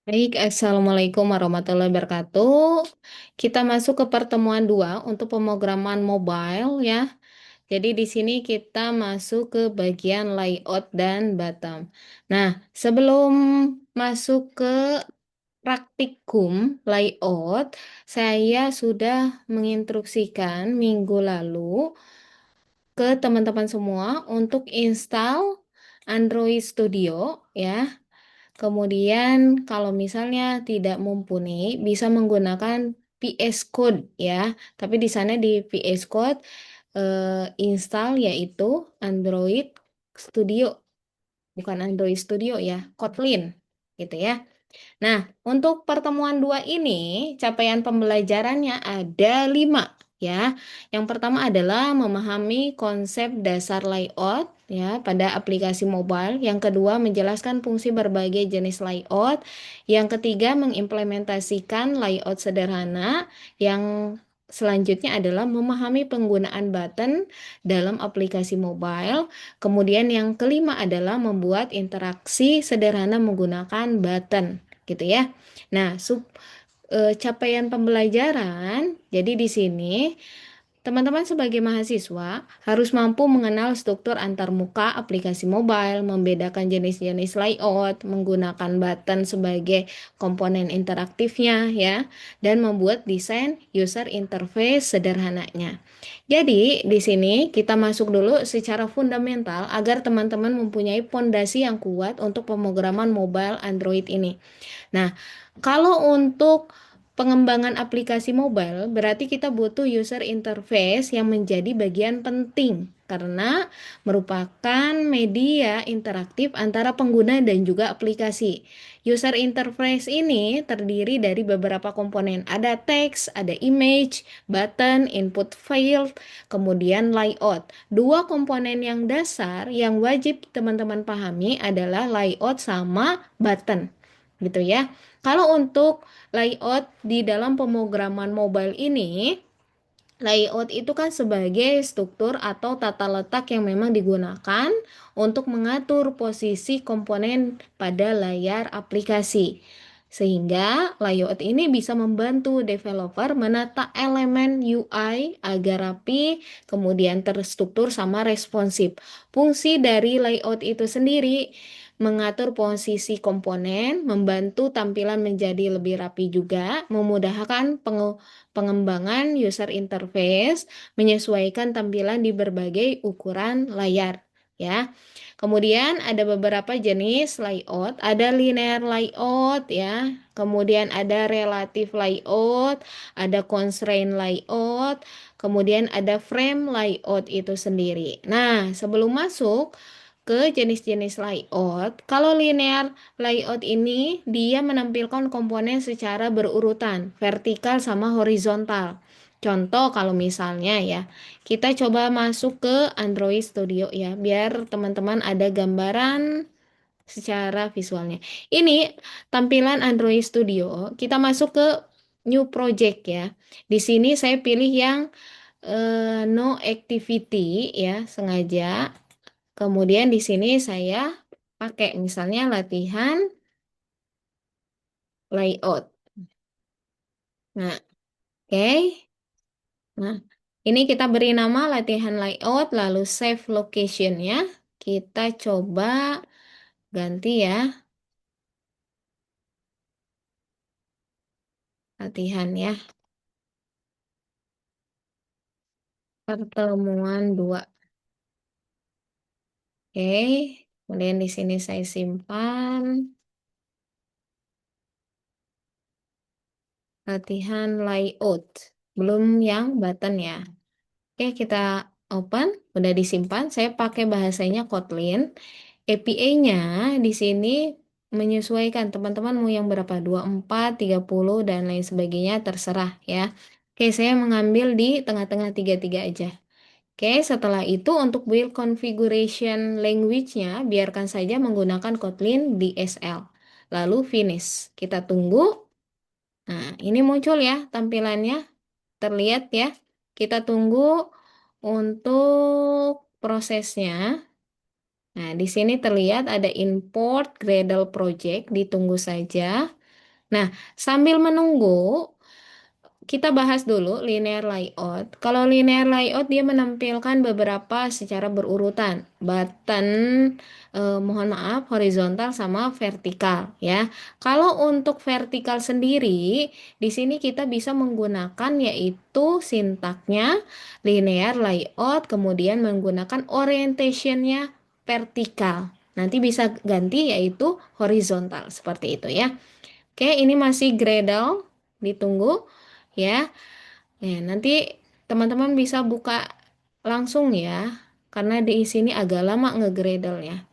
Baik, Assalamualaikum warahmatullahi wabarakatuh. Kita masuk ke pertemuan 2 untuk pemrograman mobile ya. Jadi di sini kita masuk ke bagian layout dan bottom. Nah, sebelum masuk ke praktikum layout, saya sudah menginstruksikan minggu lalu ke teman-teman semua untuk install Android Studio ya. Kemudian kalau misalnya tidak mumpuni bisa menggunakan VS Code ya. Tapi di sana di VS Code install yaitu Android Studio, bukan Android Studio ya, Kotlin gitu ya. Nah, untuk pertemuan 2 ini, capaian pembelajarannya ada 5 ya. Yang pertama adalah memahami konsep dasar layout ya pada aplikasi mobile. Yang kedua, menjelaskan fungsi berbagai jenis layout. Yang ketiga, mengimplementasikan layout sederhana. Yang selanjutnya adalah memahami penggunaan button dalam aplikasi mobile. Kemudian yang kelima adalah membuat interaksi sederhana menggunakan button gitu ya. Nah, capaian pembelajaran. Jadi di sini teman-teman sebagai mahasiswa harus mampu mengenal struktur antarmuka aplikasi mobile, membedakan jenis-jenis layout, menggunakan button sebagai komponen interaktifnya ya, dan membuat desain user interface sederhananya. Jadi, di sini kita masuk dulu secara fundamental agar teman-teman mempunyai fondasi yang kuat untuk pemrograman mobile Android ini. Nah, kalau untuk pengembangan aplikasi mobile, berarti kita butuh user interface yang menjadi bagian penting karena merupakan media interaktif antara pengguna dan juga aplikasi. User interface ini terdiri dari beberapa komponen. Ada teks, ada image, button, input field, kemudian layout. Dua komponen yang dasar yang wajib teman-teman pahami adalah layout sama button gitu ya. Kalau untuk layout di dalam pemrograman mobile ini, layout itu kan sebagai struktur atau tata letak yang memang digunakan untuk mengatur posisi komponen pada layar aplikasi. Sehingga layout ini bisa membantu developer menata elemen UI agar rapi, kemudian terstruktur sama responsif. Fungsi dari layout itu sendiri mengatur posisi komponen, membantu tampilan menjadi lebih rapi juga, memudahkan pengembangan user interface, menyesuaikan tampilan di berbagai ukuran layar ya. Kemudian ada beberapa jenis layout, ada linear layout ya, kemudian ada relative layout, ada constraint layout, kemudian ada frame layout itu sendiri. Nah, sebelum masuk ke jenis-jenis layout, kalau linear layout ini dia menampilkan komponen secara berurutan, vertikal sama horizontal. Contoh kalau misalnya ya, kita coba masuk ke Android Studio ya, biar teman-teman ada gambaran secara visualnya. Ini tampilan Android Studio. Kita masuk ke New Project ya. Di sini saya pilih yang no activity ya, sengaja. Kemudian di sini saya pakai misalnya latihan layout. Nah, oke. Nah, ini kita beri nama latihan layout, lalu save location-nya. Kita coba ganti ya, latihan ya, pertemuan 2. Oke, kemudian di sini saya simpan latihan layout. Belum yang button ya. Oke, kita open, udah disimpan. Saya pakai bahasanya Kotlin. API-nya di sini menyesuaikan teman-teman mau yang berapa 24, 30 dan lain sebagainya terserah ya. Oke, saya mengambil di tengah-tengah 33 aja. Oke, setelah itu untuk build configuration language-nya biarkan saja menggunakan Kotlin DSL. Lalu finish. Kita tunggu. Nah, ini muncul ya tampilannya. Terlihat ya. Kita tunggu untuk prosesnya. Nah, di sini terlihat ada import Gradle project, ditunggu saja. Nah, sambil menunggu, kita bahas dulu linear layout. Kalau linear layout dia menampilkan beberapa secara berurutan. Button, mohon maaf, horizontal sama vertikal ya. Kalau untuk vertikal sendiri, di sini kita bisa menggunakan yaitu sintaknya linear layout, kemudian menggunakan orientationnya vertikal. Nanti bisa ganti yaitu horizontal seperti itu ya. Oke, ini masih Gradle, ditunggu ya. Ya, nanti teman-teman bisa buka langsung ya, karena di sini agak lama nge-Gradle ya.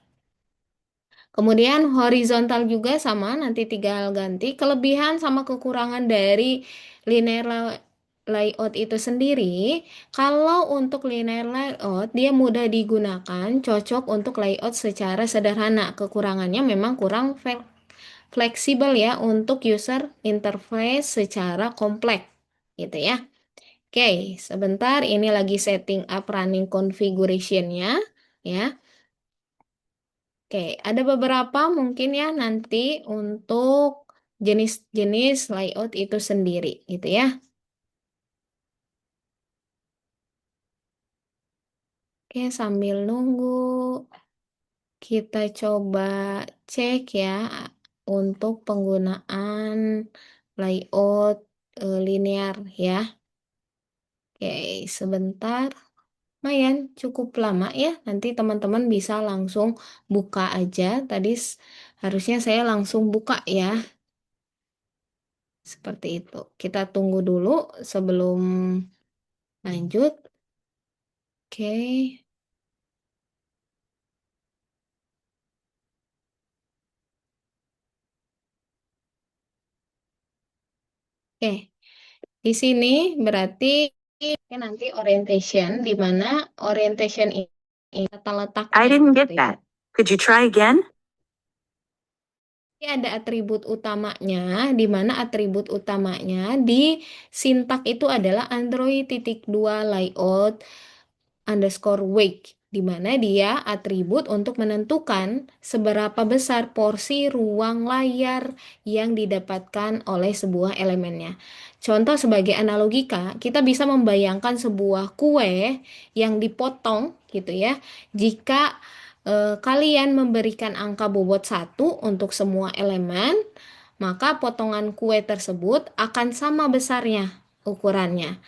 Kemudian horizontal juga sama, nanti tinggal ganti. Kelebihan sama kekurangan dari linear layout itu sendiri, kalau untuk linear layout dia mudah digunakan, cocok untuk layout secara sederhana. Kekurangannya memang kurang fleksibel ya untuk user interface secara kompleks gitu ya. Oke, sebentar ini lagi setting up running configuration-nya ya. Oke, ada beberapa mungkin ya nanti untuk jenis-jenis layout itu sendiri gitu ya. Oke, sambil nunggu kita coba cek ya untuk penggunaan layout linear ya. Oke, sebentar. Lumayan cukup lama ya. Nanti teman-teman bisa langsung buka aja. Tadi harusnya saya langsung buka ya. Seperti itu. Kita tunggu dulu sebelum lanjut. Oke. Oke. Di sini berarti nanti orientation di mana orientation ini tata letaknya I didn't gitu get ya. that. Could you try again? Ini ada atribut utamanya, di mana atribut utamanya di sintak itu adalah Android titik dua layout underscore wake, di mana dia atribut untuk menentukan seberapa besar porsi ruang layar yang didapatkan oleh sebuah elemennya. Contoh sebagai analogika, kita bisa membayangkan sebuah kue yang dipotong gitu ya. Jika kalian memberikan angka bobot satu untuk semua elemen, maka potongan kue tersebut akan sama besarnya ukurannya.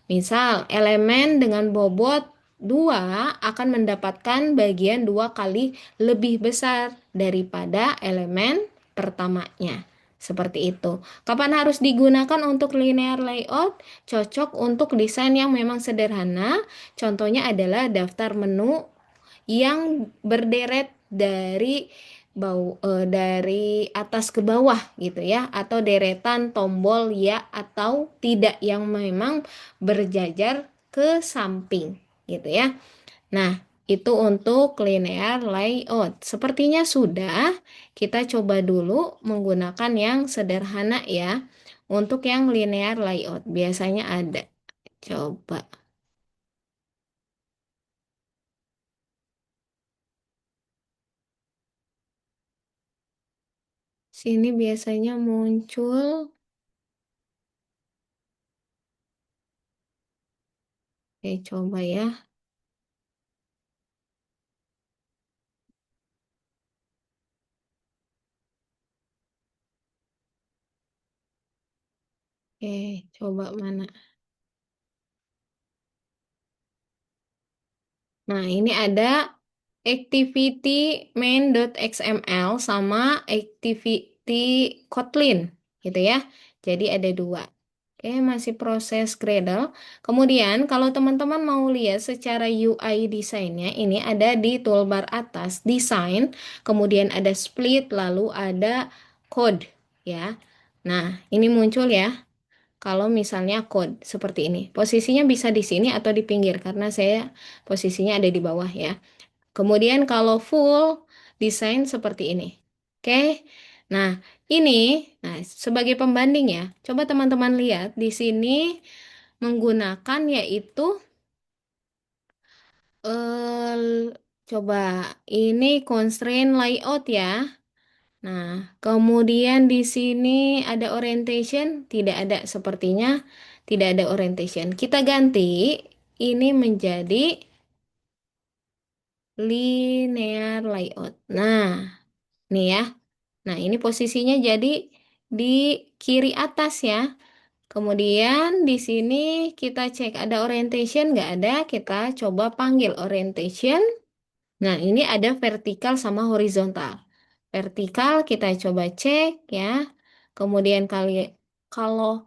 Misal, elemen dengan bobot 2 akan mendapatkan bagian 2 kali lebih besar daripada elemen pertamanya. Seperti itu. Kapan harus digunakan untuk linear layout? Cocok untuk desain yang memang sederhana. Contohnya adalah daftar menu yang berderet dari atas ke bawah gitu ya, atau deretan tombol ya atau tidak yang memang berjajar ke samping gitu ya. Nah, itu untuk linear layout. Sepertinya sudah, kita coba dulu menggunakan yang sederhana ya. Untuk yang linear layout biasanya ada. Coba. Sini biasanya muncul. Oke, coba ya. Oke, coba mana? Nah, ini ada activity main.xml sama activity Kotlin gitu ya. Jadi ada dua. Oke, masih proses Gradle. Kemudian kalau teman-teman mau lihat secara UI desainnya, ini ada di toolbar atas, design, kemudian ada split, lalu ada code ya. Nah, ini muncul ya. Kalau misalnya code seperti ini, posisinya bisa di sini atau di pinggir karena saya posisinya ada di bawah ya. Kemudian kalau full desain seperti ini. Oke. Nah, ini sebagai pembanding ya. Coba teman-teman lihat di sini menggunakan yaitu coba ini constraint layout ya. Nah, kemudian di sini ada orientation, tidak ada sepertinya, tidak ada orientation. Kita ganti ini menjadi linear layout. Nah, nih ya. Nah, ini posisinya jadi di kiri atas ya. Kemudian di sini kita cek ada orientation nggak ada, kita coba panggil orientation. Nah, ini ada vertikal sama horizontal. Vertikal kita coba cek ya. Kemudian kalau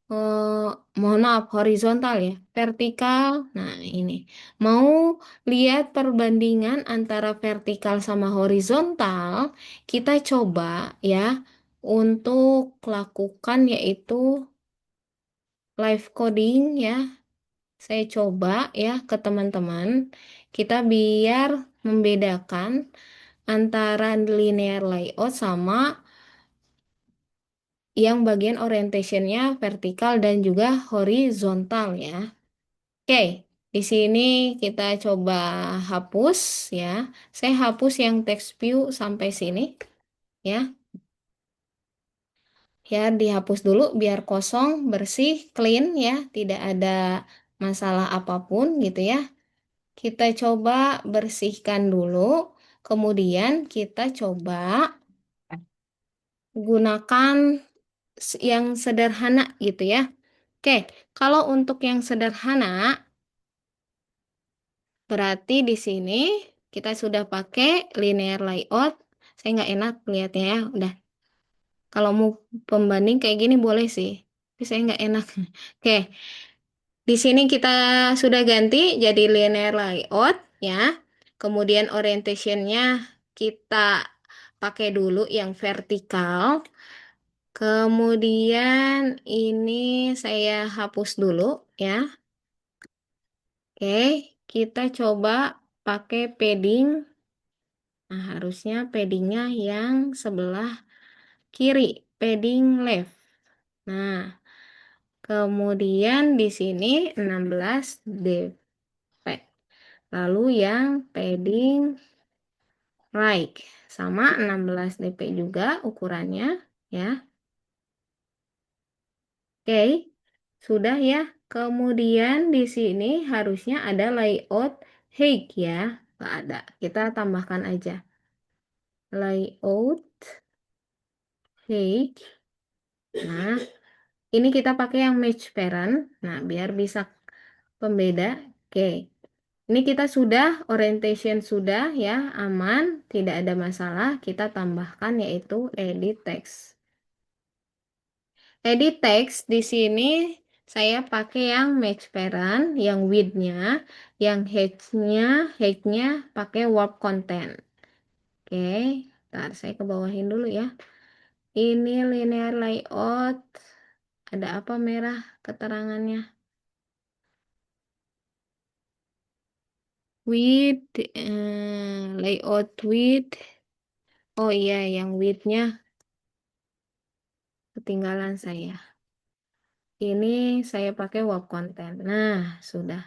eh, mohon maaf horizontal ya, vertikal. Nah, ini mau lihat perbandingan antara vertikal sama horizontal, kita coba ya untuk lakukan yaitu live coding ya. Saya coba ya ke teman-teman, kita biar membedakan antara linear layout sama yang bagian orientationnya vertikal dan juga horizontal ya. Oke, di sini kita coba hapus ya. Saya hapus yang text view sampai sini ya. Ya, dihapus dulu biar kosong, bersih, clean ya, tidak ada masalah apapun gitu ya. Kita coba bersihkan dulu, kemudian kita coba gunakan yang sederhana gitu ya. Oke, kalau untuk yang sederhana, berarti di sini kita sudah pakai linear layout. Saya nggak enak lihatnya ya. Udah, kalau mau pembanding kayak gini boleh sih. Tapi saya nggak enak. Oke, di sini kita sudah ganti jadi linear layout ya. Kemudian orientationnya kita pakai dulu yang vertikal. Kemudian ini saya hapus dulu ya. Oke, kita coba pakai padding. Nah, harusnya paddingnya yang sebelah kiri, padding left. Nah, kemudian di sini 16 dp. Lalu yang padding right sama 16 dp juga ukurannya ya. Oke, sudah ya. Kemudian di sini harusnya ada layout height ya. Nggak ada. Kita tambahkan aja. Layout height. Nah, ini kita pakai yang match parent. Nah, biar bisa pembeda. Oke. Ini kita sudah orientation sudah ya, aman, tidak ada masalah. Kita tambahkan yaitu edit text. Edit text di sini saya pakai yang match parent, yang width-nya, yang height-nya pakai warp content. Oke, ntar saya ke bawahin dulu ya. Ini linear layout. Ada apa merah keterangannya? Width, layout width. Oh iya, yang width-nya ketinggalan saya. Ini saya pakai warp content. Nah, sudah.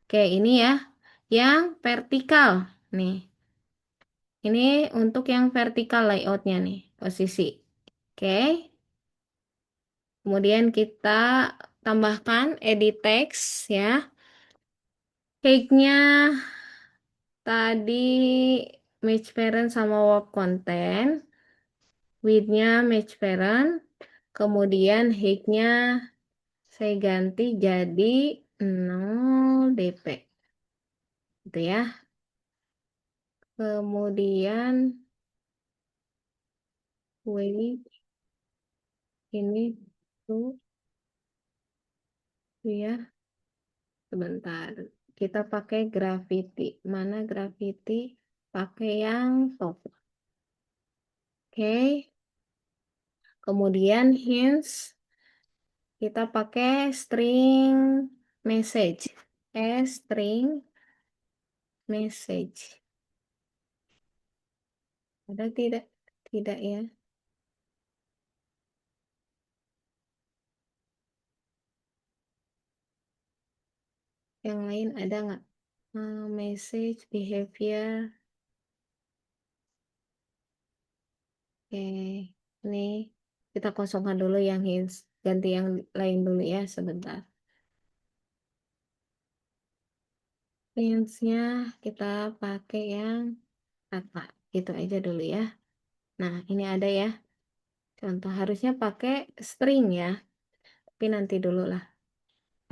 Oke, ini ya. Yang vertikal. Nih. Ini untuk yang vertikal layoutnya nih. Posisi. Oke. Kemudian kita tambahkan edit text ya. Tag-nya tadi match parent sama warp content. Width-nya match parent. Kemudian height-nya saya ganti jadi 0 dp. Gitu ya. Kemudian weight ini tuh ya. Sebentar. Kita pakai Gravity. Mana Gravity? Pakai yang top. Oke. Kemudian hints kita pakai string message. String message. Ada tidak? Tidak ya. Yang lain ada nggak? Message behavior. Oke, ini kita kosongkan dulu yang hits, ganti yang lain dulu ya sebentar. Hints-nya kita pakai yang kata, gitu aja dulu ya. Nah, ini ada ya. Contoh harusnya pakai string ya, tapi nanti dulu lah.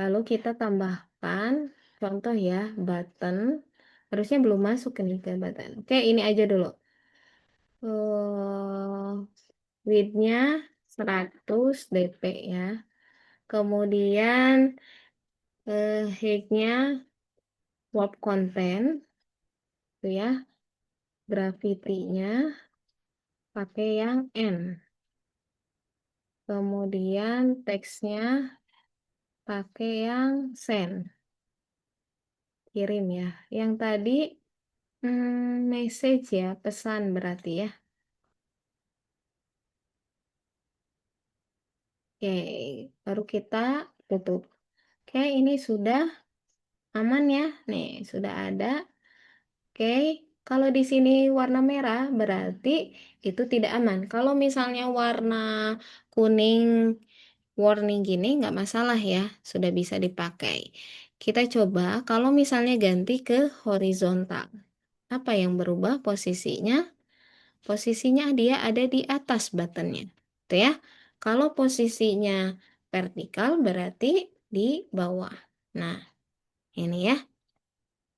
Lalu kita tambahkan contoh ya, button. Harusnya belum masuk ini ke button. Oke, ini aja dulu. eh Width-nya 100 dp ya. Kemudian height-nya warp content itu ya. Gravity-nya pakai yang N. Kemudian teksnya pakai yang send, kirim ya. Yang tadi message ya, pesan berarti ya. Oke, baru kita tutup. Oke, ini sudah aman ya. Nih, sudah ada. Oke, kalau di sini warna merah berarti itu tidak aman. Kalau misalnya warna kuning warning gini nggak masalah ya, sudah bisa dipakai. Kita coba kalau misalnya ganti ke horizontal. Apa yang berubah posisinya? Posisinya dia ada di atas buttonnya. Tuh ya. Kalau posisinya vertikal berarti di bawah. Nah, ini ya.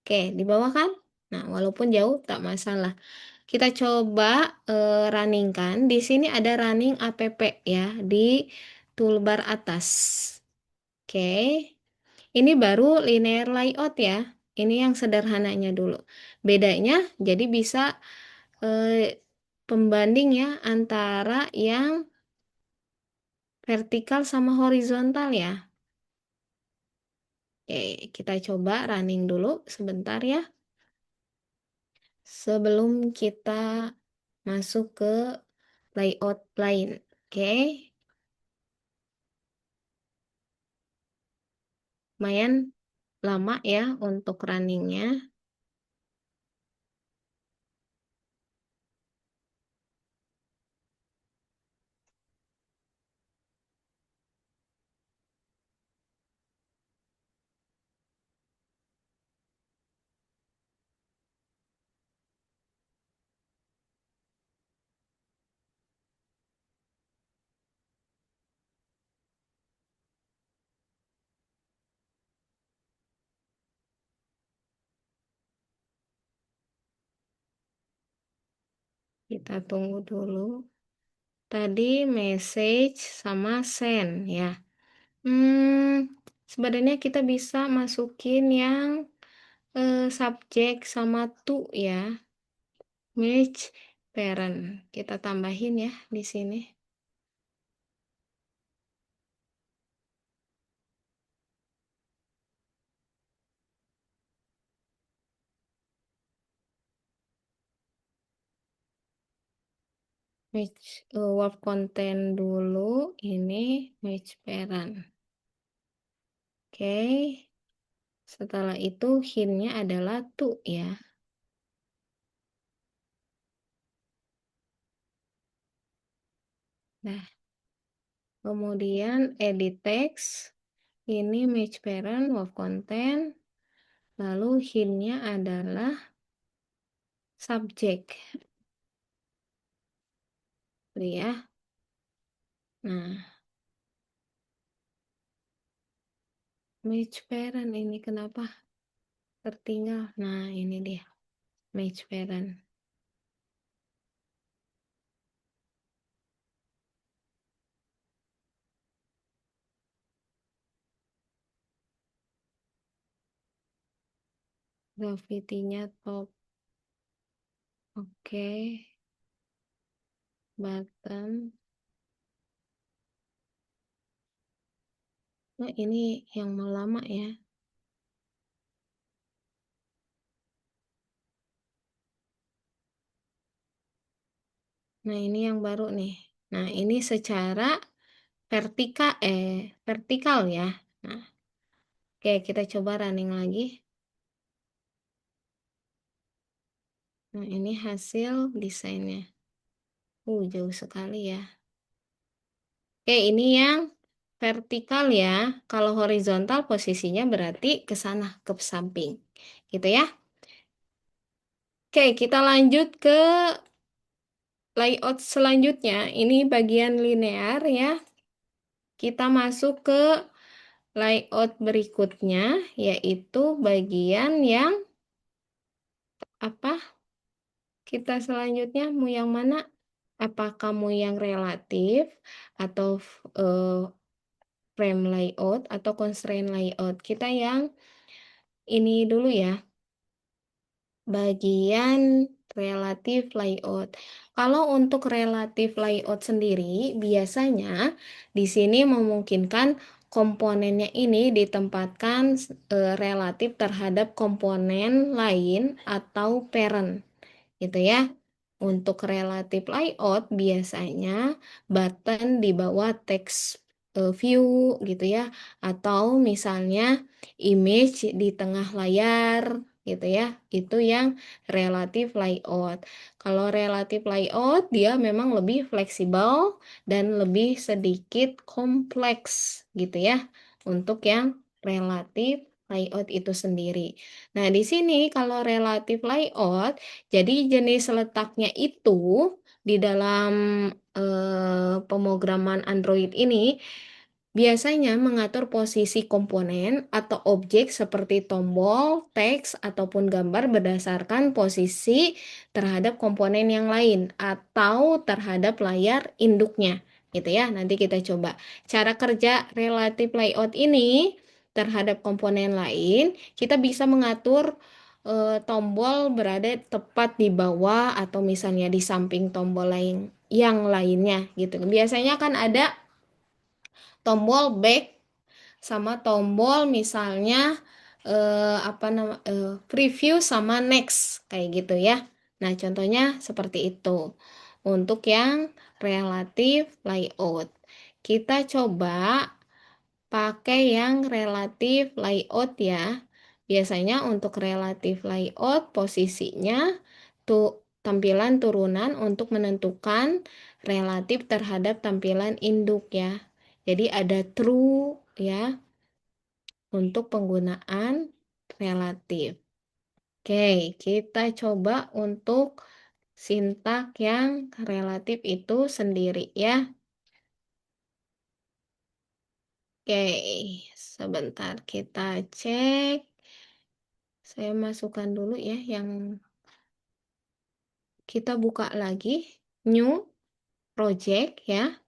Oke, di bawah kan? Nah, walaupun jauh tak masalah. Kita coba running kan. Di sini ada running app ya di toolbar atas. Oke. Ini baru linear layout ya. Ini yang sederhananya dulu. Bedanya jadi bisa pembanding ya antara yang vertikal sama horizontal ya. Oke, kita coba running dulu sebentar ya. Sebelum kita masuk ke layout lain. Oke, lumayan lama ya untuk runningnya. Kita tunggu dulu. Tadi message sama send ya. Sebenarnya kita bisa masukin yang subjek sama to ya. Match parent. Kita tambahin ya di sini. Match word content dulu. Ini match parent. Oke. Setelah itu hintnya adalah to ya. Nah, kemudian edit text. Ini match parent, word content. Lalu hintnya adalah subjek. Ya. Nah, match parent ini kenapa tertinggal? Nah, ini dia match parent. Gravity-nya top. Oke. Button. Nah, ini yang mau lama ya. Nah, ini yang baru nih. Nah, ini secara vertikal ya. Nah, oke, kita coba running lagi. Nah, ini hasil desainnya. Jauh sekali ya. Oke, ini yang vertikal ya. Kalau horizontal posisinya berarti ke sana, ke samping. Gitu ya. Oke, kita lanjut ke layout selanjutnya. Ini bagian linear ya. Kita masuk ke layout berikutnya, yaitu bagian yang apa? Kita selanjutnya mau yang mana? Apakah mau yang relatif atau frame layout atau constraint layout? Kita yang ini dulu ya, bagian relatif layout. Kalau untuk relatif layout sendiri, biasanya di sini memungkinkan komponennya ini ditempatkan relatif terhadap komponen lain atau parent, gitu ya. Untuk relative layout biasanya button di bawah text view gitu ya, atau misalnya image di tengah layar gitu ya. Itu yang relative layout. Kalau relative layout dia memang lebih fleksibel dan lebih sedikit kompleks gitu ya untuk yang relative layout itu sendiri. Nah, di sini kalau relative layout jadi jenis letaknya itu di dalam pemrograman Android ini biasanya mengatur posisi komponen atau objek seperti tombol, teks, ataupun gambar berdasarkan posisi terhadap komponen yang lain atau terhadap layar induknya. Gitu ya, nanti kita coba. Cara kerja relative layout ini terhadap komponen lain, kita bisa mengatur tombol berada tepat di bawah atau misalnya di samping tombol lain yang lainnya gitu. Biasanya kan ada tombol back sama tombol misalnya preview sama next kayak gitu ya. Nah, contohnya seperti itu. Untuk yang relative layout. Kita coba pakai yang relatif layout ya. Biasanya untuk relatif layout posisinya tuh tampilan turunan untuk menentukan relatif terhadap tampilan induk ya. Jadi ada true ya untuk penggunaan relatif. Oke, kita coba untuk sintak yang relatif itu sendiri ya. Oke, sebentar kita cek. Saya masukkan dulu ya yang kita buka lagi new project ya.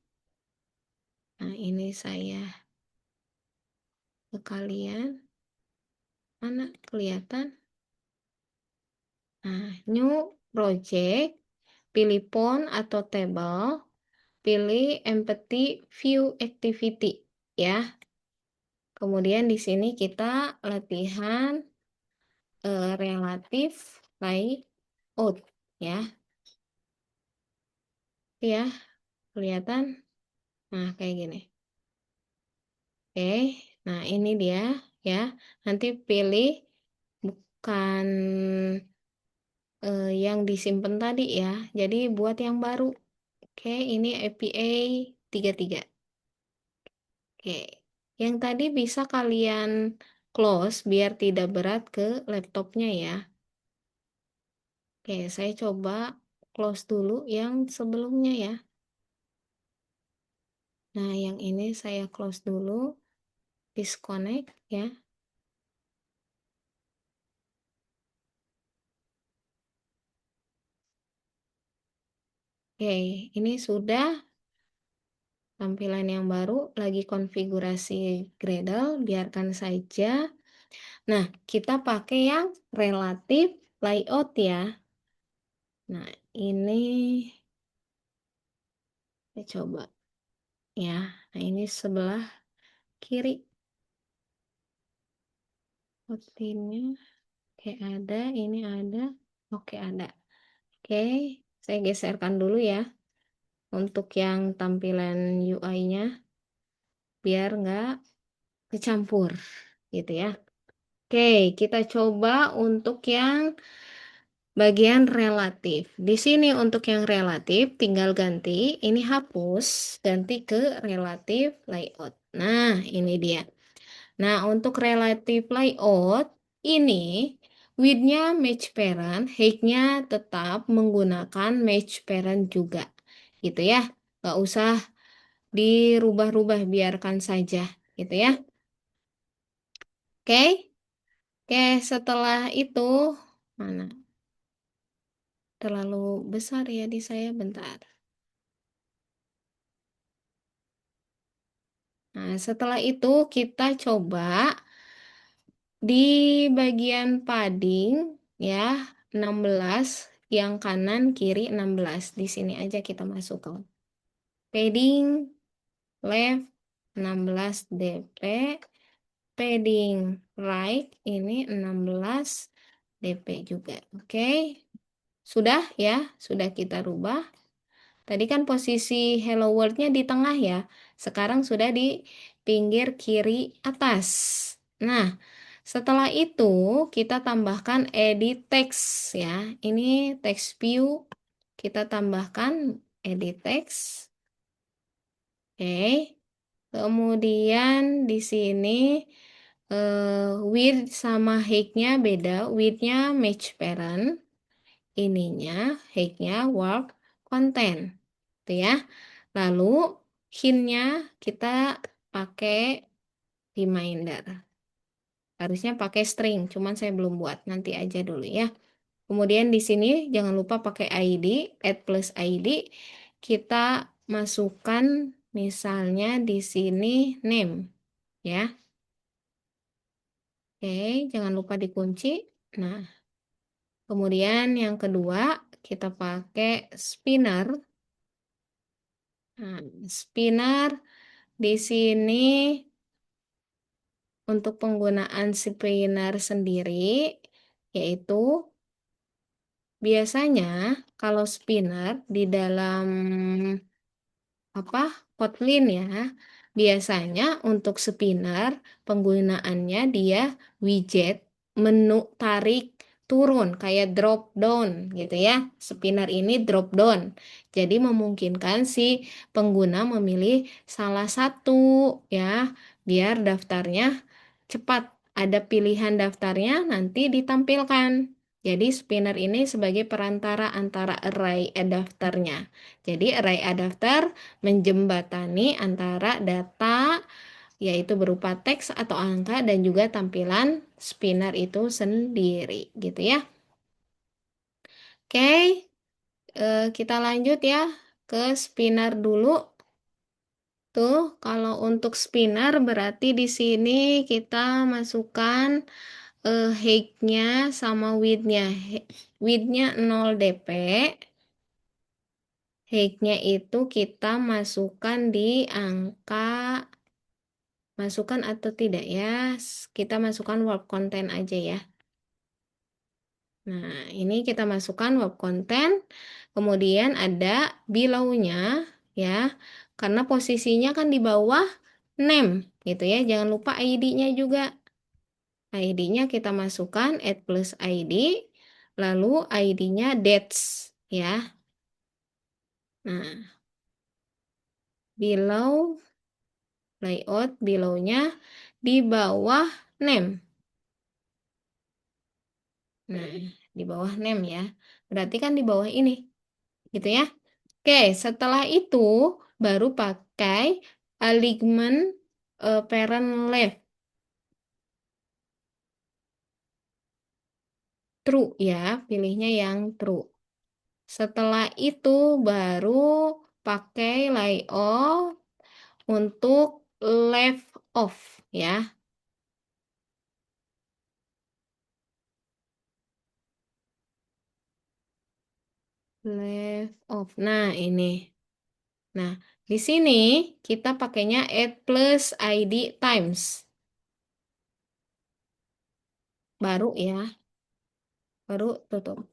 Nah, ini saya ke kalian. Mana kelihatan? Nah, new project, pilih font atau table, pilih empty view activity ya. Kemudian di sini kita latihan relatif layout ya. Ya, kelihatan? Nah, kayak gini. Oke, nah ini dia ya. Nanti pilih bukan yang disimpan tadi ya. Jadi buat yang baru. Oke, ini APA 33. Oke. Yang tadi bisa kalian close biar tidak berat ke laptopnya ya. Oke, saya coba close dulu yang sebelumnya ya. Nah, yang ini saya close dulu. Disconnect ya. Oke, ini sudah tampilan yang baru, lagi konfigurasi Gradle, biarkan saja. Nah, kita pakai yang relatif layout ya. Nah, ini saya coba ya. Nah, ini sebelah kiri. Outline-nya. Oke, ada, ini ada. Oke, ada. Oke, saya geserkan dulu ya. Untuk yang tampilan UI-nya, biar nggak kecampur gitu ya. Oke, kita coba untuk yang bagian relatif. Di sini untuk yang relatif tinggal ganti, ini hapus, ganti ke relatif layout. Nah, ini dia. Nah, untuk relatif layout, ini width-nya match parent, height-nya tetap menggunakan match parent juga. Gitu ya. Nggak usah dirubah-rubah, biarkan saja. Gitu ya. Oke? Oke, setelah itu, mana? Terlalu besar ya di saya, bentar. Nah, setelah itu kita coba di bagian padding ya, 16, yang kanan kiri 16. Di sini aja kita masukkan. Padding left 16 dp, padding right ini 16 dp juga. Oke. Sudah ya, sudah kita rubah. Tadi kan posisi hello world-nya di tengah ya. Sekarang sudah di pinggir kiri atas. Nah, setelah itu kita tambahkan edit text ya. Ini text view. Kita tambahkan edit text. Oke. Kemudian di sini width sama height-nya beda. Width-nya match parent. Ininya height-nya work content. Gitu ya. Lalu hint-nya kita pakai reminder. Harusnya pakai string, cuman saya belum buat. Nanti aja dulu ya. Kemudian di sini jangan lupa pakai ID, add plus ID. Kita masukkan misalnya di sini name ya. Oke, jangan lupa dikunci. Nah, kemudian yang kedua kita pakai spinner. Nah, spinner di sini untuk penggunaan spinner sendiri, yaitu biasanya kalau spinner di dalam apa Kotlin ya, biasanya untuk spinner penggunaannya dia widget menu tarik turun kayak drop down gitu ya. Spinner ini drop down. Jadi memungkinkan si pengguna memilih salah satu ya, biar daftarnya cepat. Ada pilihan daftarnya nanti ditampilkan. Jadi spinner ini sebagai perantara antara array adapternya. Jadi array adapter menjembatani antara data yaitu berupa teks atau angka dan juga tampilan spinner itu sendiri gitu ya. Oke, kita lanjut ya ke spinner dulu. Tuh, kalau untuk spinner berarti di sini kita masukkan height-nya sama width-nya. Width-nya 0 dp. Height-nya itu kita masukkan di angka, masukkan atau tidak ya, kita masukkan web content aja ya. Nah, ini kita masukkan web content, kemudian ada below-nya ya, karena posisinya kan di bawah name gitu ya, jangan lupa ID-nya juga. ID-nya kita masukkan add plus ID, lalu ID-nya dates ya. Nah, below layout below-nya di bawah name. Nah, di bawah name ya. Berarti kan di bawah ini. Gitu ya. Oke, setelah itu baru pakai alignment parent left. True ya, pilihnya yang true. Setelah itu baru pakai layout untuk left off ya. Left off. Nah, ini. Nah, di sini kita pakainya add plus ID times. Baru ya, baru tutup.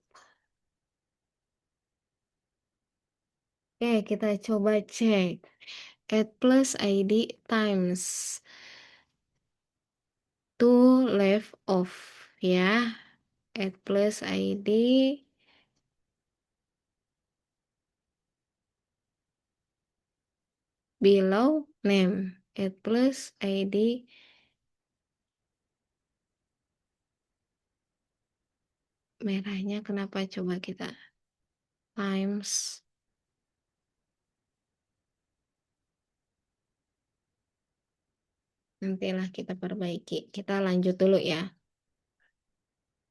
Oke, kita coba cek. Add plus ID times to left off ya. Add plus ID below name, add plus ID merahnya kenapa coba kita times. Nantilah kita perbaiki. Kita lanjut dulu ya.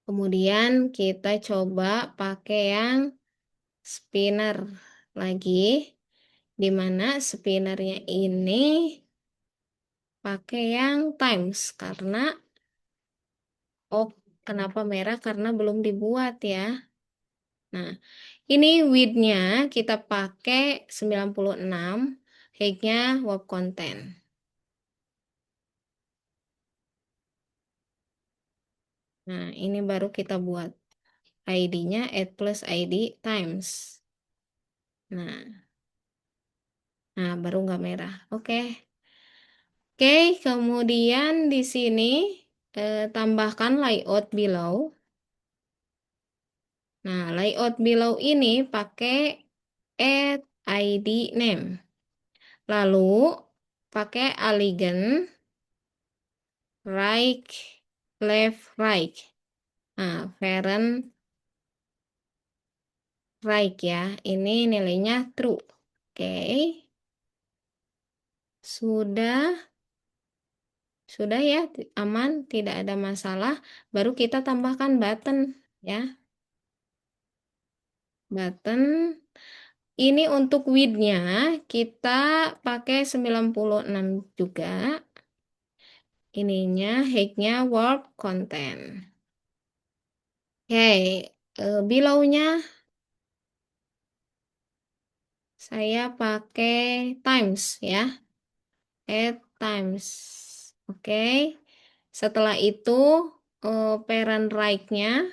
Kemudian kita coba pakai yang spinner lagi, di mana spinnernya ini pakai yang times karena oh, kenapa merah? Karena belum dibuat ya. Nah, ini width-nya kita pakai 96, height-nya web content. Nah, ini baru kita buat ID-nya add plus ID times. Nah, baru nggak merah. Oke. Oke, kemudian di sini tambahkan layout below. Nah, layout below ini pakai add ID name. Lalu pakai alignment right, left, right. Nah, parent right ya. Ini nilainya true. Oke. Sudah ya, aman, tidak ada masalah. Baru kita tambahkan button ya. Button ini untuk width-nya kita pakai 96 juga. Ininya height-nya work content. Oke, below-nya saya pakai times ya. Add times. Oke. Setelah itu parent right-nya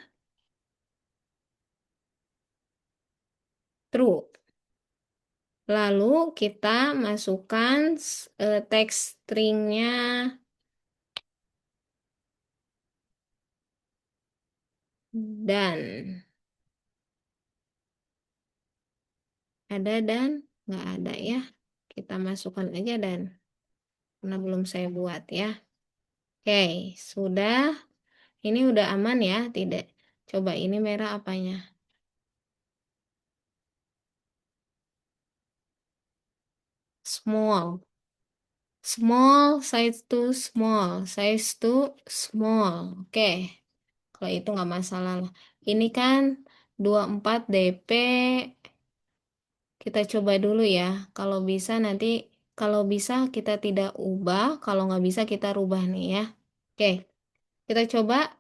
true. Lalu kita masukkan teks string-nya dan. Ada dan nggak ada ya. Kita masukkan aja dan karena belum saya buat ya. Oke, sudah. Ini udah aman ya, tidak. Coba ini merah apanya? Small. Small, size to small, size to small. Oke, kalau itu nggak masalah lah. Ini kan 24 dp. Kita coba dulu ya. Kalau bisa nanti, kalau bisa kita tidak ubah. Kalau nggak bisa kita rubah nih ya. Oke, kita coba.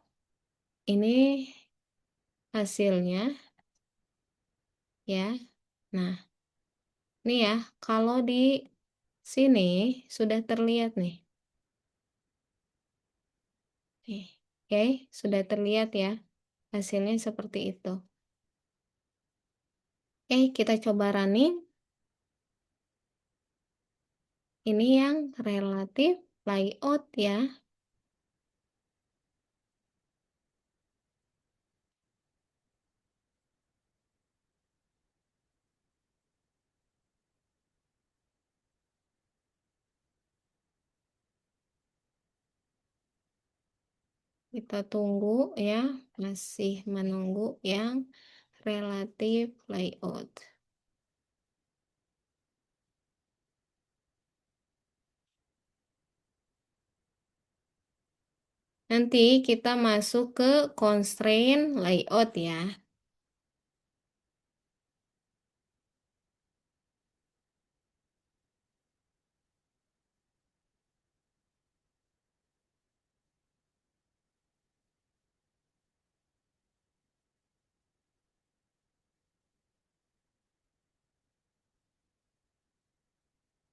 Ini hasilnya ya. Nah, ini ya. Kalau di sini sudah terlihat nih. Nih, oke, sudah terlihat ya. Hasilnya seperti itu. Oke, kita coba running. Ini yang relatif layout ya. Kita tunggu ya, masih menunggu yang relatif layout. Nanti kita masuk ke constraint layout ya.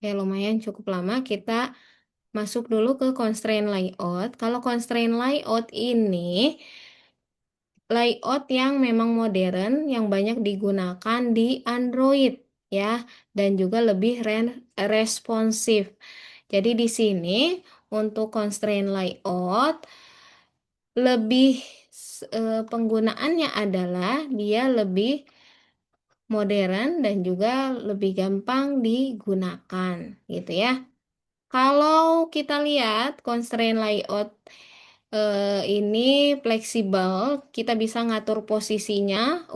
Ya lumayan cukup lama, kita masuk dulu ke constraint layout. Kalau constraint layout ini layout yang memang modern, yang banyak digunakan di Android ya, dan juga lebih responsif. Jadi di sini untuk constraint layout lebih penggunaannya adalah dia lebih modern dan juga lebih gampang digunakan, gitu ya. Kalau kita lihat constraint layout ini fleksibel, kita bisa ngatur posisinya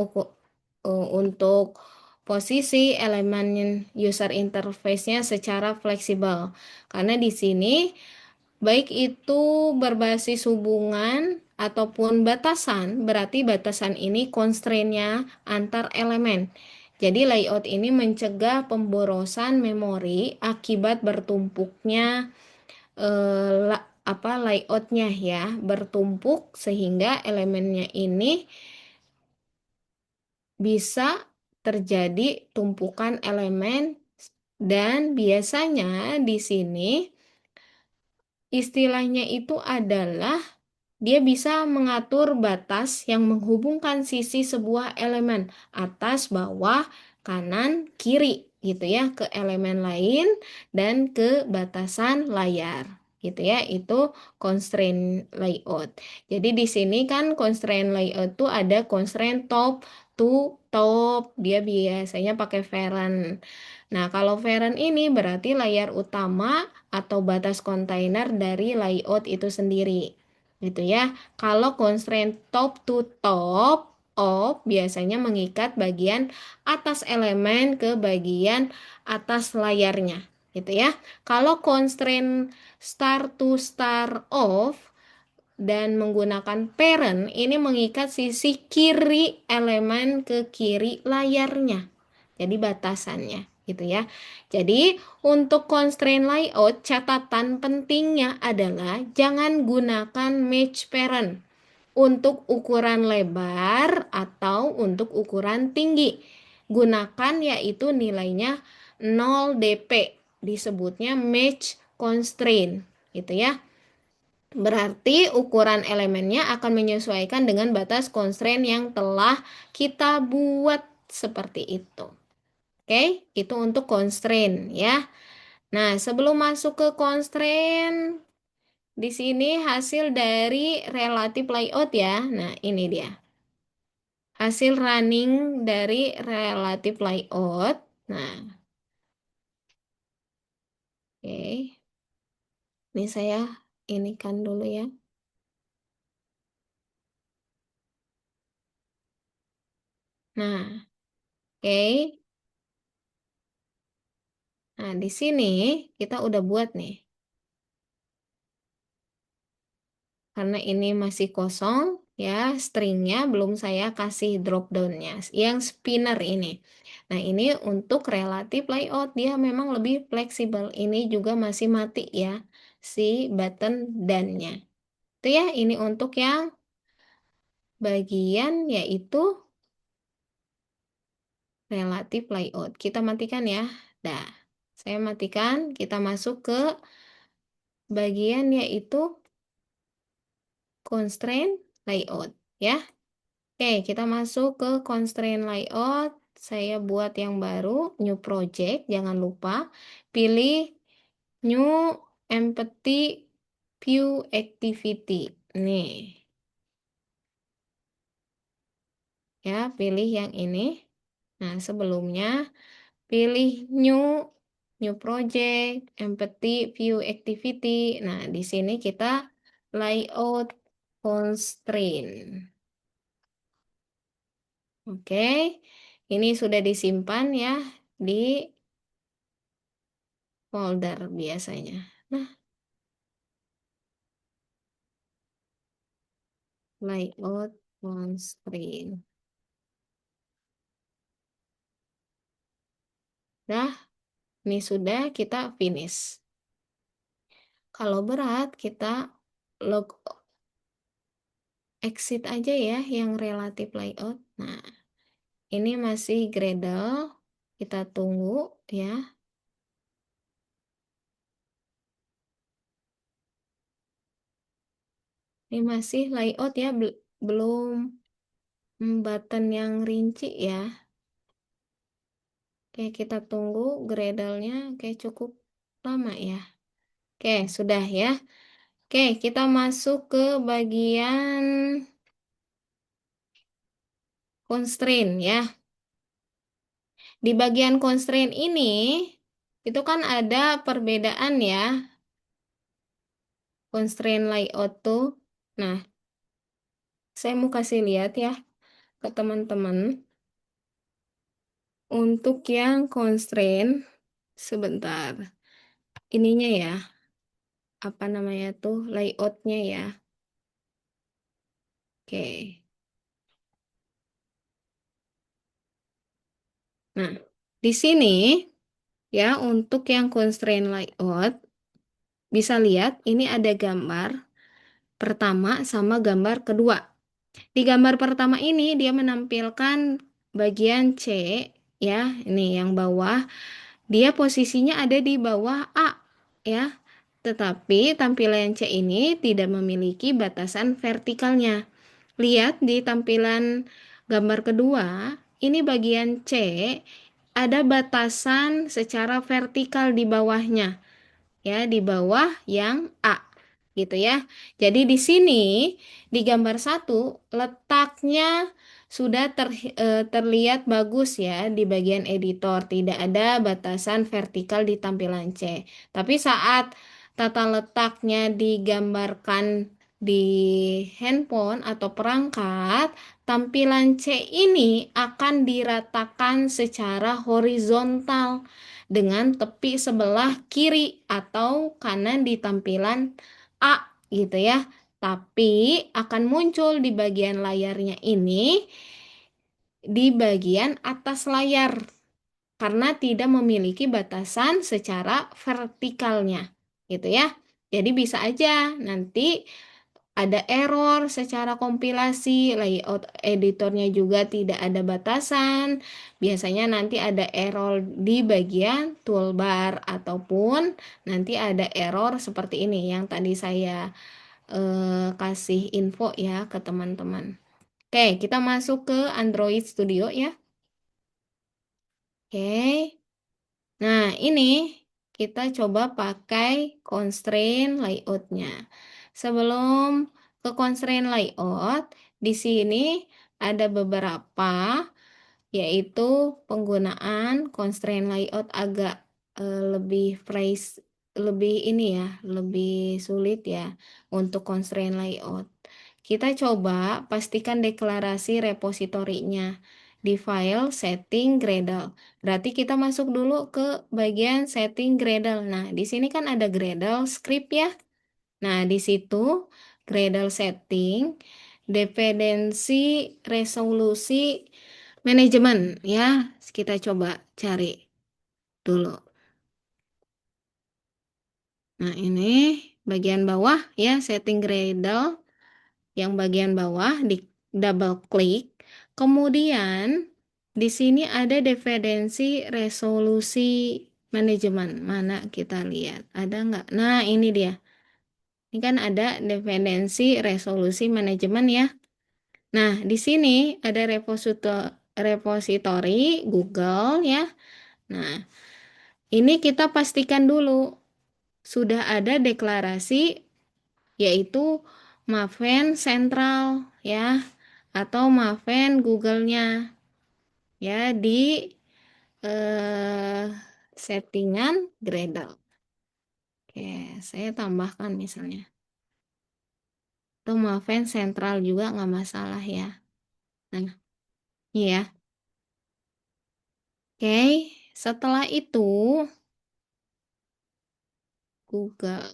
untuk posisi elemen user interface-nya secara fleksibel. Karena di sini baik itu berbasis hubungan ataupun batasan, berarti batasan ini constraint-nya antar elemen. Jadi layout ini mencegah pemborosan memori akibat bertumpuknya layoutnya ya, bertumpuk sehingga elemennya ini bisa terjadi tumpukan elemen dan biasanya di sini istilahnya itu adalah dia bisa mengatur batas yang menghubungkan sisi sebuah elemen atas, bawah, kanan, kiri gitu ya ke elemen lain dan ke batasan layar gitu ya. Itu constraint layout. Jadi di sini kan constraint layout tuh ada constraint top to top. Dia biasanya pakai parent. Nah, kalau parent ini berarti layar utama atau batas kontainer dari layout itu sendiri gitu ya. Kalau constraint top to top of biasanya mengikat bagian atas elemen ke bagian atas layarnya, gitu ya. Kalau constraint start to start of dan menggunakan parent ini mengikat sisi kiri elemen ke kiri layarnya. Jadi batasannya gitu ya. Jadi untuk constraint layout catatan pentingnya adalah jangan gunakan match parent untuk ukuran lebar atau untuk ukuran tinggi. Gunakan yaitu nilainya 0 dp, disebutnya match constraint gitu ya. Berarti ukuran elemennya akan menyesuaikan dengan batas constraint yang telah kita buat seperti itu. Oke, itu untuk constraint ya. Nah, sebelum masuk ke constraint, di sini hasil dari relative layout ya. Nah, ini dia. Hasil running dari relative layout. Nah, oke. Ini saya ini kan dulu ya. Nah, oke. Nah, di sini kita udah buat nih. Karena ini masih kosong, ya, stringnya belum saya kasih drop down-nya, yang spinner ini. Nah, ini untuk relative layout, dia memang lebih fleksibel. Ini juga masih mati ya, si button dan-nya. Itu ya, ini untuk yang bagian yaitu relative layout. Kita matikan ya. Dah, saya matikan, kita masuk ke bagian yaitu constraint layout ya. Oke, kita masuk ke constraint layout. Saya buat yang baru, new project, jangan lupa pilih new empty view activity. Nih, ya, pilih yang ini. Nah, sebelumnya pilih new project, empty view activity. Nah, di sini kita layout constraint. Oke, ini sudah disimpan ya di folder biasanya. Nah, layout constraint. Nah, ini sudah kita finish. Kalau berat, kita log exit aja ya yang relative layout. Nah, ini masih Gradle. Kita tunggu ya. Ini masih layout ya, belum button yang rinci ya. Oke, kita tunggu Gradle-nya. Oke, cukup lama ya. Oke, sudah ya. Oke, kita masuk ke bagian constraint ya. Di bagian constraint ini, itu kan ada perbedaan ya, constraint layout tuh. Nah, saya mau kasih lihat ya ke teman-teman. Untuk yang constraint, sebentar. Ininya ya, apa namanya tuh, layoutnya ya. Oke. Nah, di sini ya untuk yang constraint layout, bisa lihat ini ada gambar pertama sama gambar kedua. Di gambar pertama ini dia menampilkan bagian C ya, ini yang bawah. Dia posisinya ada di bawah A ya. Tetapi tampilan C ini tidak memiliki batasan vertikalnya. Lihat di tampilan gambar kedua, ini bagian C ada batasan secara vertikal di bawahnya, ya, di bawah yang A, gitu ya. Jadi di sini di gambar satu letaknya sudah terlihat bagus ya di bagian editor, tidak ada batasan vertikal di tampilan C. Tapi saat tata letaknya digambarkan di handphone atau perangkat, tampilan C ini akan diratakan secara horizontal dengan tepi sebelah kiri atau kanan di tampilan A gitu ya. Tapi akan muncul di bagian layarnya ini di bagian atas layar karena tidak memiliki batasan secara vertikalnya gitu ya. Jadi bisa aja nanti ada error secara kompilasi, layout editornya juga tidak ada batasan. Biasanya nanti ada error di bagian toolbar ataupun nanti ada error seperti ini yang tadi saya kasih info ya ke teman-teman. Oke, kita masuk ke Android Studio ya. Oke. Nah, ini kita coba pakai constraint layout-nya. Sebelum ke constraint layout, di sini ada beberapa, yaitu penggunaan constraint layout agak lebih phrase, lebih ini ya, lebih sulit ya untuk constraint layout. Kita coba pastikan deklarasi repositorinya di file setting Gradle. Berarti kita masuk dulu ke bagian setting Gradle. Nah, di sini kan ada Gradle script ya. Nah, di situ Gradle setting, dependensi resolusi manajemen ya. Kita coba cari dulu. Nah, ini bagian bawah ya, setting Gradle. Yang bagian bawah di double klik. Kemudian di sini ada dependensi resolusi manajemen. Mana kita lihat? Ada nggak? Nah, ini dia. Ini kan ada dependensi resolusi manajemen ya. Nah, di sini ada repositori Google ya. Nah, ini kita pastikan dulu sudah ada deklarasi yaitu Maven Central ya atau Maven Google-nya ya di eh, settingan Gradle. Oke, saya tambahkan misalnya. Atau Maven Central juga nggak masalah ya. Nah, iya. Oke, setelah itu Google.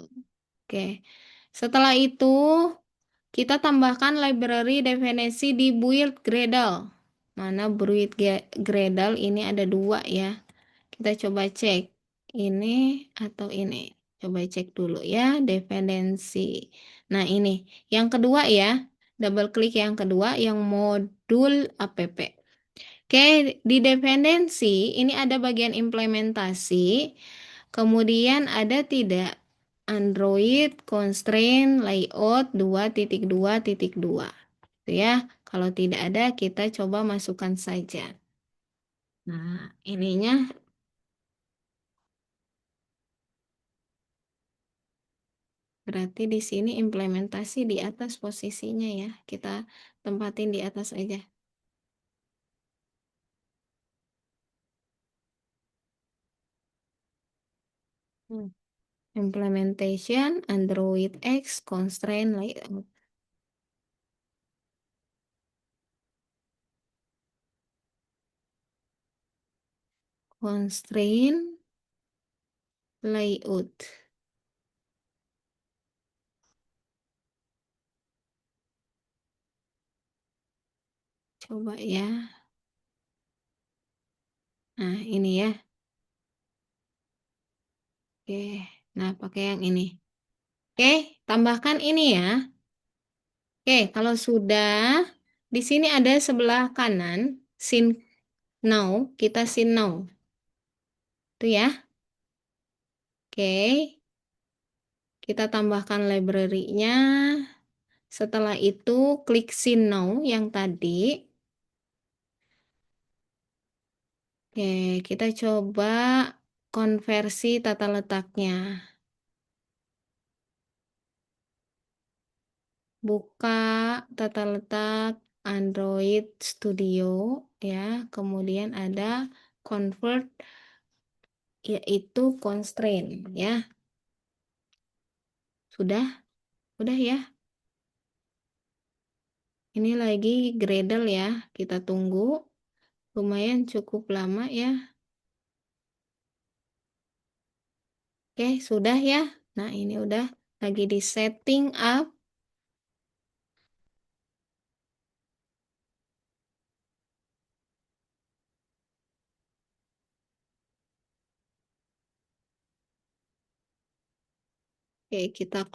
Oke. Setelah itu kita tambahkan library definisi di build Gradle. Mana build Gradle ini ada dua ya. Kita coba cek ini atau ini. Coba cek dulu ya dependensi. Nah ini yang kedua ya. Double klik yang kedua yang modul app. Oke, di dependensi ini ada bagian implementasi. Kemudian ada tidak Android constraint layout 2.2.2 itu ya. Kalau tidak ada kita coba masukkan saja. Nah, ininya berarti di sini implementasi di atas posisinya ya. Kita tempatin di atas aja. Hmm. Implementation Android X constraint layout. Constraint layout. Coba ya. Nah, ini ya. Oke. Nah, pakai yang ini. Oke, tambahkan ini ya. Oke, kalau sudah, di sini ada sebelah kanan, sin now, kita sin now. Itu ya. Oke, kita tambahkan library-nya. Setelah itu, klik sin now yang tadi. Oke, kita coba konversi tata letaknya. Buka tata letak Android Studio ya, kemudian ada convert yaitu constraint ya. Sudah? Udah ya. Ini lagi Gradle ya. Kita tunggu. Lumayan cukup lama ya. Oke, sudah ya. Nah, ini udah lagi di setting up. Oke, kita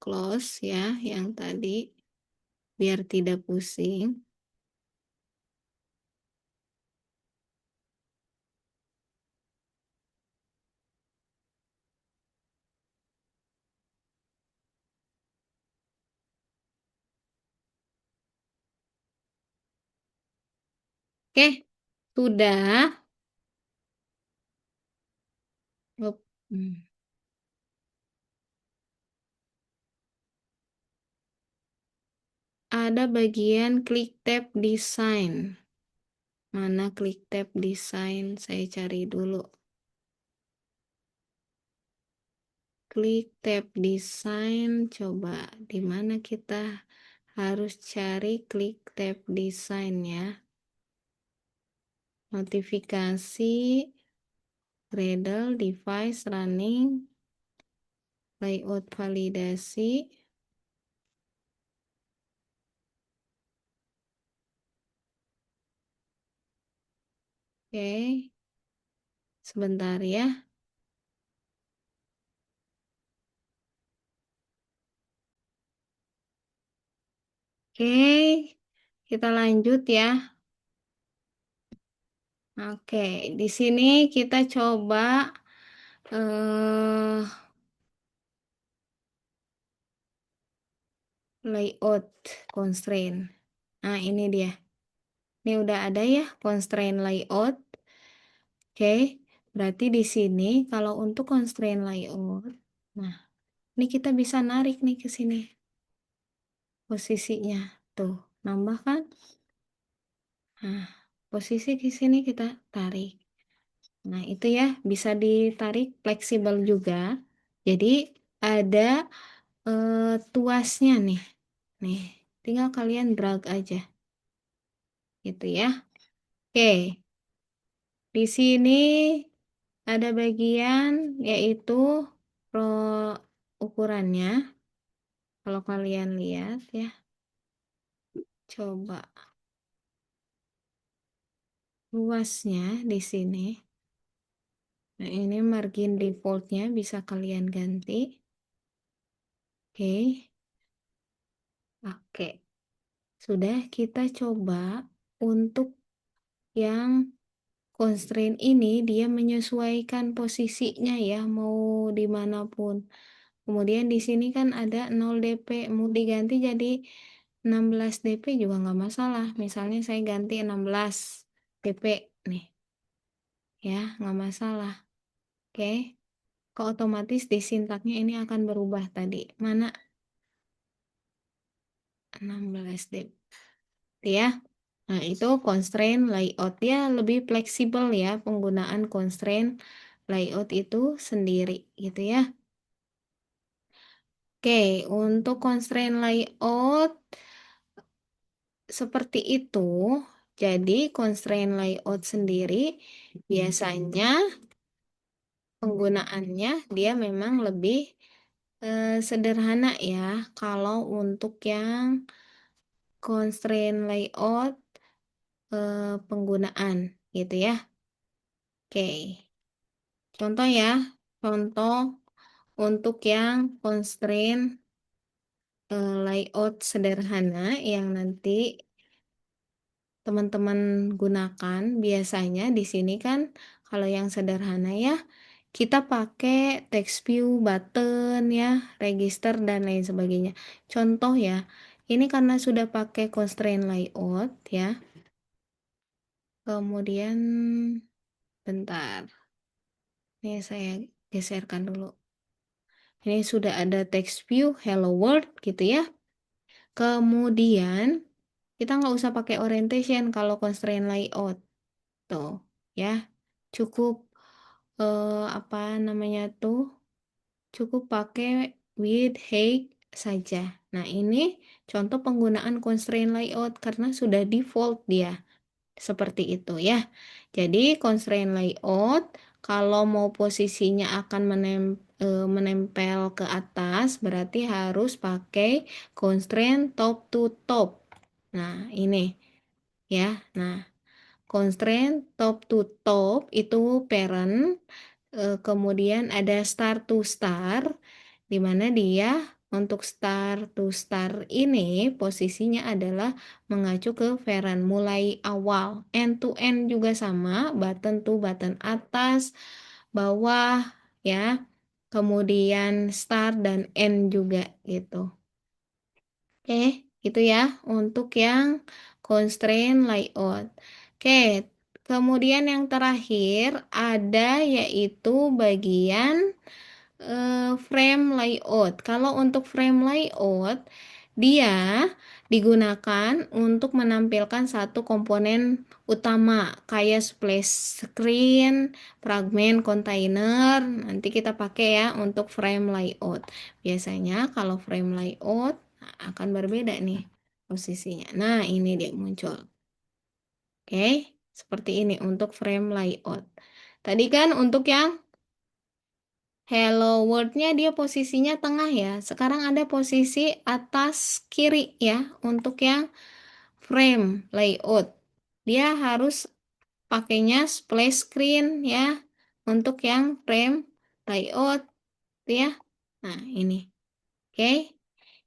close ya yang tadi biar tidak pusing. Oke, sudah. Up. Hmm. Ada bagian klik tab design. Mana klik tab design? Saya cari dulu. Klik tab design. Coba di mana kita harus cari klik tab design ya. Notifikasi, Gradle, device running, layout validasi. Oke, sebentar ya. Oke, kita lanjut ya. Oke, di sini kita coba eh, layout constraint. Nah, ini dia. Ini udah ada ya constraint layout. Oke, berarti di sini kalau untuk constraint layout, nah, ini kita bisa narik nih ke sini posisinya. Tuh, nambah kan? Nah, posisi di sini kita tarik. Nah, itu ya bisa ditarik fleksibel juga. Jadi ada tuasnya nih. Nih, tinggal kalian drag aja. Gitu ya. Oke, di sini ada bagian yaitu pro ukurannya. Kalau kalian lihat ya, coba luasnya di sini. Nah, ini margin defaultnya bisa kalian ganti. Oke, oke. Sudah kita coba untuk yang constraint ini dia menyesuaikan posisinya ya, mau dimanapun. Kemudian di sini kan ada 0 dp, mau diganti jadi 16 dp juga nggak masalah. Misalnya saya ganti 16 dp nih, ya nggak masalah. Oke, kok otomatis di sintaknya ini akan berubah tadi. Mana 16 dp ya. Nah, itu constraint layout dia lebih fleksibel ya penggunaan constraint layout itu sendiri gitu ya. Oke, untuk constraint layout seperti itu. Jadi constraint layout sendiri biasanya penggunaannya dia memang lebih sederhana ya. Kalau untuk yang constraint layout penggunaan gitu ya. Oke, contoh ya. Contoh untuk yang constraint layout sederhana yang nanti teman-teman gunakan biasanya di sini kan kalau yang sederhana ya kita pakai text view, button ya, register dan lain sebagainya. Contoh ya, ini karena sudah pakai constraint layout ya. Kemudian bentar. Ini saya geserkan dulu. Ini sudah ada text view hello world gitu ya. Kemudian kita nggak usah pakai orientation kalau constraint layout. Tuh, ya. Cukup apa namanya tuh? Cukup pakai with height saja. Nah, ini contoh penggunaan constraint layout karena sudah default dia. Seperti itu ya. Jadi constraint layout kalau mau posisinya akan menempel ke atas berarti harus pakai constraint top to top. Nah, ini ya. Nah, constraint top to top itu parent, kemudian ada star to star, di mana dia untuk star to star ini posisinya adalah mengacu ke parent mulai awal. End to end juga sama, button to button atas, bawah ya. Kemudian start dan end juga gitu. Oke, gitu ya untuk yang constraint layout. Oke, kemudian yang terakhir ada yaitu bagian frame layout. Kalau untuk frame layout, dia digunakan untuk menampilkan satu komponen utama kayak splash screen, fragment container. Nanti kita pakai ya untuk frame layout. Biasanya kalau frame layout akan berbeda nih posisinya. Nah, ini dia muncul. Oke, seperti ini untuk frame layout. Tadi kan untuk yang Hello World-nya dia posisinya tengah ya. Sekarang ada posisi atas kiri ya untuk yang frame layout. Dia harus pakainya splash screen ya untuk yang frame layout ya. Nah, ini. Oke.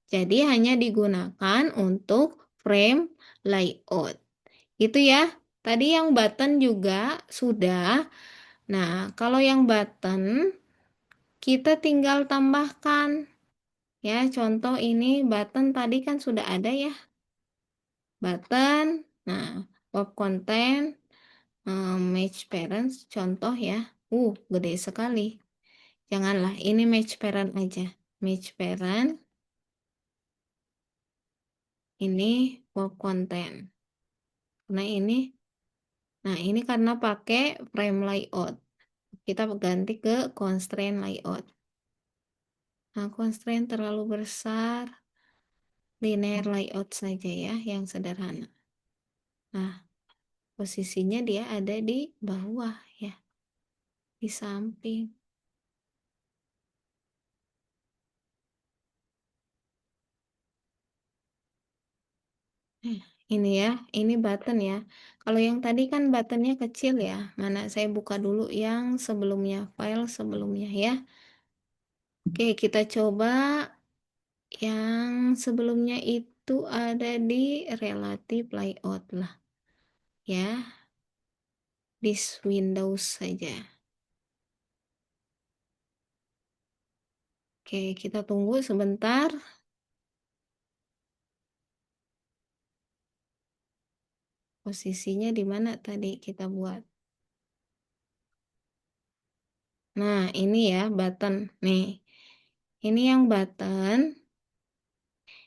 Jadi hanya digunakan untuk frame layout. Itu ya. Tadi yang button juga sudah. Nah, kalau yang button kita tinggal tambahkan ya. Contoh ini button tadi kan sudah ada ya. Button. Nah, pop content, match parents contoh ya. Gede sekali. Janganlah, ini match parent aja. Match parent, ini pop content. Nah ini karena pakai frame layout. Kita ganti ke constraint layout. Nah, constraint terlalu besar. Linear layout saja ya, yang sederhana. Nah, posisinya dia ada di bawah ya, di samping. Ini ya, ini button ya. Kalau yang tadi kan buttonnya kecil ya. Mana saya buka dulu yang sebelumnya, file sebelumnya ya. Oke, kita coba yang sebelumnya itu ada di relative layout lah. Ya, this Windows saja. Oke, kita tunggu sebentar. Posisinya di mana tadi kita buat. Nah, ini ya button. Nih, ini yang button.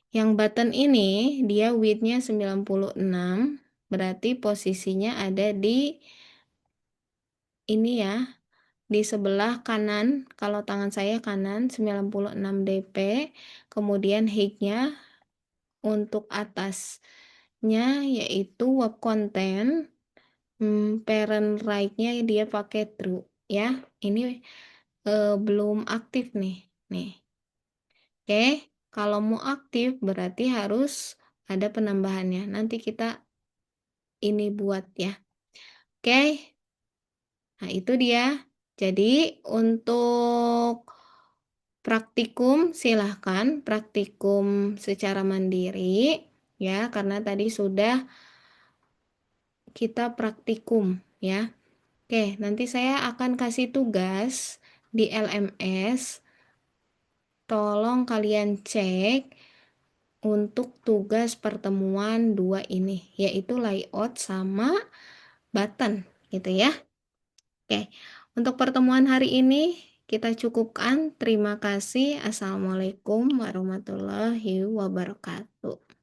Yang button ini dia width-nya 96. Berarti posisinya ada di ini ya, di sebelah kanan, kalau tangan saya kanan 96 dp, kemudian height-nya untuk atasnya yaitu web content, parent right-nya dia pakai true ya. Ini belum aktif nih. Nih. Oke, kalau mau aktif berarti harus ada penambahannya. Nanti kita ini buat ya. Oke. Nah, itu dia. Jadi untuk praktikum silahkan praktikum secara mandiri ya, karena tadi sudah kita praktikum ya. Oke, nanti saya akan kasih tugas di LMS. Tolong kalian cek untuk tugas pertemuan 2 ini, yaitu layout sama button gitu ya. Oke, untuk pertemuan hari ini kita cukupkan. Terima kasih. Assalamualaikum warahmatullahi wabarakatuh.